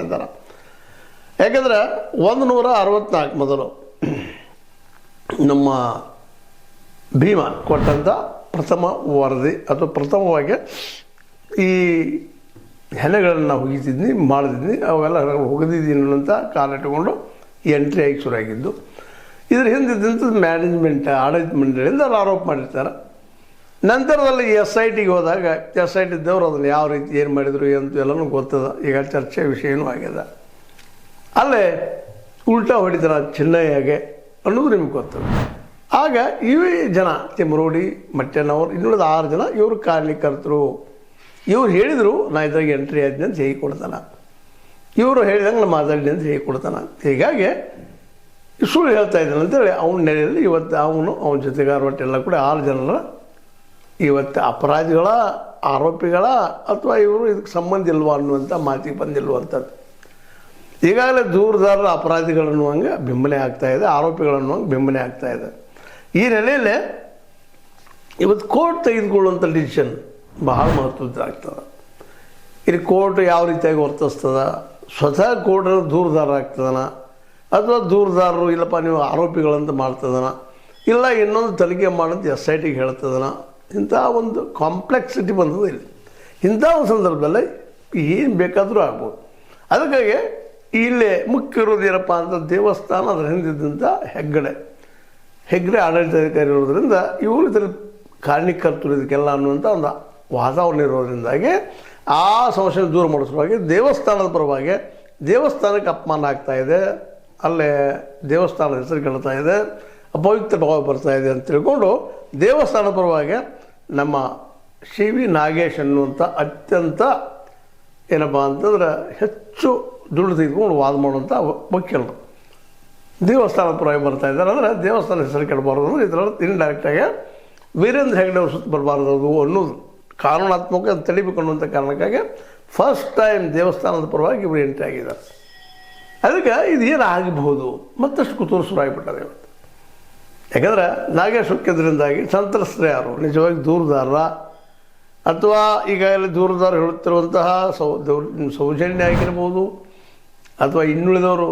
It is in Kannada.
ಅಂತಾರೆ. ಯಾಕಂದ್ರೆ 164 ಮೊದಲು ನಮ್ಮ ಭೀಮ ಕೊಟ್ಟಂಥ ಪ್ರಥಮ ವರದಿ ಅಥವಾ ಪ್ರಥಮವಾಗಿ ಈ ಹೆಣೆಗಳನ್ನು ಹುಗಿತಿದ್ನಿ ಮಾಡ್ತಿದ್ನಿ ಅವೆಲ್ಲ ಹುಗಿದಿದ್ದೀನಿ ಅಂತ ಕಾಲ ಇಟ್ಟುಕೊಂಡು ಎಂಟ್ರಿ ಆಗಿ ಶುರುವಾಗಿದ್ದು. ಇದ್ರ ಹಿಂದಿದ್ದಂಥದ್ದು ಮ್ಯಾನೇಜ್ಮೆಂಟ್ ಆಡಳಿತ ಮಂಡಳಿಯಿಂದ ಆರೋಪ ಮಾಡಿರ್ತಾರೆ. ನಂತರದಲ್ಲಿ SITಗೆ ಹೋದಾಗ SIT ಇದ್ದವರು ಅದನ್ನು ಯಾವ ರೀತಿ ಏನು ಮಾಡಿದರು ಅಂತ ಎಲ್ಲನೂ ಗೊತ್ತದ. ಈಗ ಚರ್ಚೆ ವಿಷಯನೂ ಆಗ್ಯದ. ಅಲ್ಲೇ ಉಲ್ಟಾ ಹೊಡಿತಾರೆ ಚಿನ್ನಯ್ಯಗೆ ಅನ್ನೋದು ನಿಮ್ಗೆ ಗೊತ್ತದ. ಆಗ ಇವೇ ಜನ ತಿಮ್ಮರೋಡಿ ಮಟ್ಟೆನವರು ಇನ್ನುಳಿದ 6 ಜನ ಇವರು ಕಾರ್ಯಕರ್ತರು. ಇವ್ರು ಹೇಳಿದರು ನಾ ಇದ್ರಾಗ ಎಂಟ್ರಿ ಆದ್ನಿ ಅಂತ ಹೇಗೆ ಕೊಡ್ತಾನೆ, ಇವರು ಹೇಳಿದಂಗೆ ನಾ ಮಾತಾಡಿನಿ ಅಂತ ಹೇಗೆ ಕೊಡ್ತಾನೆ. ಹೀಗಾಗಿ ಸುಳ್ಳು ಹೇಳ್ತಾ ಇದ್ದಾನೆ ಅಂತೇಳಿ ಅವನ ನೆಲೆಯಲ್ಲಿ ಇವತ್ತು ಅವನ ಜೊತೆಗಾರ ಒಟ್ಟೆಲ್ಲ ಕೂಡ 6 ಜನರ ಇವತ್ತು ಅಪರಾಧಿಗಳ ಆರೋಪಿಗಳ ಅಥವಾ ಇವರು ಇದಕ್ಕೆ ಸಂಬಂಧ ಇಲ್ವಾ ಅನ್ನುವಂಥ ಮಾತಿಗೆ ಬಂದಿಲ್ವಂಥದ್ದು. ಈಗಾಗಲೇ ದೂರದಾರರ ಅಪರಾಧಿಗಳನ್ನುವಂಗೆ ಬಿಂಬನೆ ಆಗ್ತಾಯಿದೆ, ಆರೋಪಿಗಳನ್ನುವಂಗೆ ಬಿಂಬನೆ ಆಗ್ತಾಯಿದೆ. ಈ ನೆಲೆಯಲ್ಲೇ ಇವತ್ತು ಕೋರ್ಟ್ ತೆಗೆದುಕೊಳ್ಳುವಂಥ ಡಿಸಿಷನ್ ಬಹಳ ಮಹತ್ವದ್ದಾಗ್ತದೆ. ಇಲ್ಲಿ ಕೋರ್ಟ್ ಯಾವ ರೀತಿಯಾಗಿ ವರ್ತಿಸ್ತದ, ಸ್ವತಃ ಕೋರ್ಟ್ ದೂರದಾರ ಆಗ್ತದನ ಅಥವಾ ದೂರದಾರರು ಇಲ್ಲಪ್ಪ ನೀವು ಆರೋಪಿಗಳಂತ ಮಾಡ್ತದನ, ಇಲ್ಲ ಇನ್ನೊಂದು ತನಿಖೆ ಮಾಡೋದು SITಗೆ ಹೇಳ್ತದನ. ಇಂಥ ಒಂದು ಕಾಂಪ್ಲೆಕ್ಸಿಟಿ ಬಂದದ್ದು ಇಲ್ಲಿ. ಇಂಥ ಒಂದು ಸಂದರ್ಭದಲ್ಲಿ ಏನು ಬೇಕಾದರೂ ಆಗ್ಬೋದು. ಅದಕ್ಕಾಗಿ ಇಲ್ಲೇ ಮುಖ್ಯ ಇರೋದು ಏನಪ್ಪ ಅಂತ ದೇವಸ್ಥಾನ ಅದರ ಹಿಂದಿದ್ದಂಥ ಹೆಗ್ಗಡೆ ಆಡಳಿತಾಧಿಕಾರಿ ಇರೋದ್ರಿಂದ ಇವರು ಇದರಲ್ಲಿ ಕಾರಣೀಕರ್ತರು ಇದಕ್ಕೆಲ್ಲ ಅನ್ನುವಂಥ ಒಂದು ವಾತಾವರಣ ಇರೋದ್ರಿಂದಾಗಿ ಆ ಸಮಸ್ಯೆ ದೂರ ಮಾಡಿಸುವಾಗಿ ದೇವಸ್ಥಾನದ ಪರವಾಗಿ ದೇವಸ್ಥಾನಕ್ಕೆ ಅಪಮಾನ ಆಗ್ತಾಯಿದೆ, ಅಲ್ಲೇ ದೇವಸ್ಥಾನದ ಹೆಸರು ಕೆಡ್ತಾ ಇದೆ, ಅಪವಿತ್ರ ಭಾವ ಬರ್ತಾಯಿದೆ ಅಂತ ತಿಳ್ಕೊಂಡು ದೇವಸ್ಥಾನದ ಪರವಾಗಿ ನಮ್ಮ CV ನಾಗೇಶ್ ಅನ್ನುವಂಥ ಅತ್ಯಂತ ಏನಪ್ಪ ಅಂತಂದ್ರೆ ಹೆಚ್ಚು ದುಡ್ಡು ತೆಗೆದುಕೊಂಡು ವಾದ ಮಾಡುವಂಥ ವಕೀಲರು ದೇವಸ್ಥಾನದ ಪರವಾಗಿ ಬರ್ತಾ ಇದ್ದಾರೆ. ಅಂದರೆ ದೇವಸ್ಥಾನ ಹೆಸರು ಕೆಡಬಾರ್ದು ಅಂದರೆ ಇದರಲ್ಲಿ ಇಂಡೈರೆಕ್ಟಾಗಿ ವೀರೇಂದ್ರ ಹೆಗ್ಗಡೆ ಅವ್ರ ಸುತ್ತ ಬರಬಾರ್ದು ಅನ್ನೋದು ಕಾನೂನಾತ್ಮಕ ತಡಿಬೇಕು ಅನ್ನುವಂಥ ಕಾರಣಕ್ಕಾಗಿ ಫಸ್ಟ್ ಟೈಮ್ ದೇವಸ್ಥಾನದ ಪರವಾಗಿ ಇವರು ಎಂಟ್ರಿ ಆಗಿದ್ದಾರೆ. ಅದಕ್ಕೆ ಇದು ಏನು ಆಗಬಹುದು ಮತ್ತಷ್ಟು ಕುತೂಹಲ ಶುರುವಾಗಿಬಿಟ್ಟಾರೆ ಇವತ್ತು. ಯಾಕಂದ್ರೆ ನಾಗೇಶ್ ಹುಕ್ಕಿದ್ರಿಂದಾಗಿ ಸಂತ್ರಸ್ತರು ಯಾರು ನಿಜವಾಗಿ ದೂರದಾರರ ಅಥವಾ ಈಗಾಗಲೇ ದೂರದಾರ ಹೇಳುತ್ತಿರುವಂತಹ ಸೌಜನ್ಯ ಆಗಿರ್ಬೋದು ಅಥವಾ ಇನ್ನುಳಿದವರು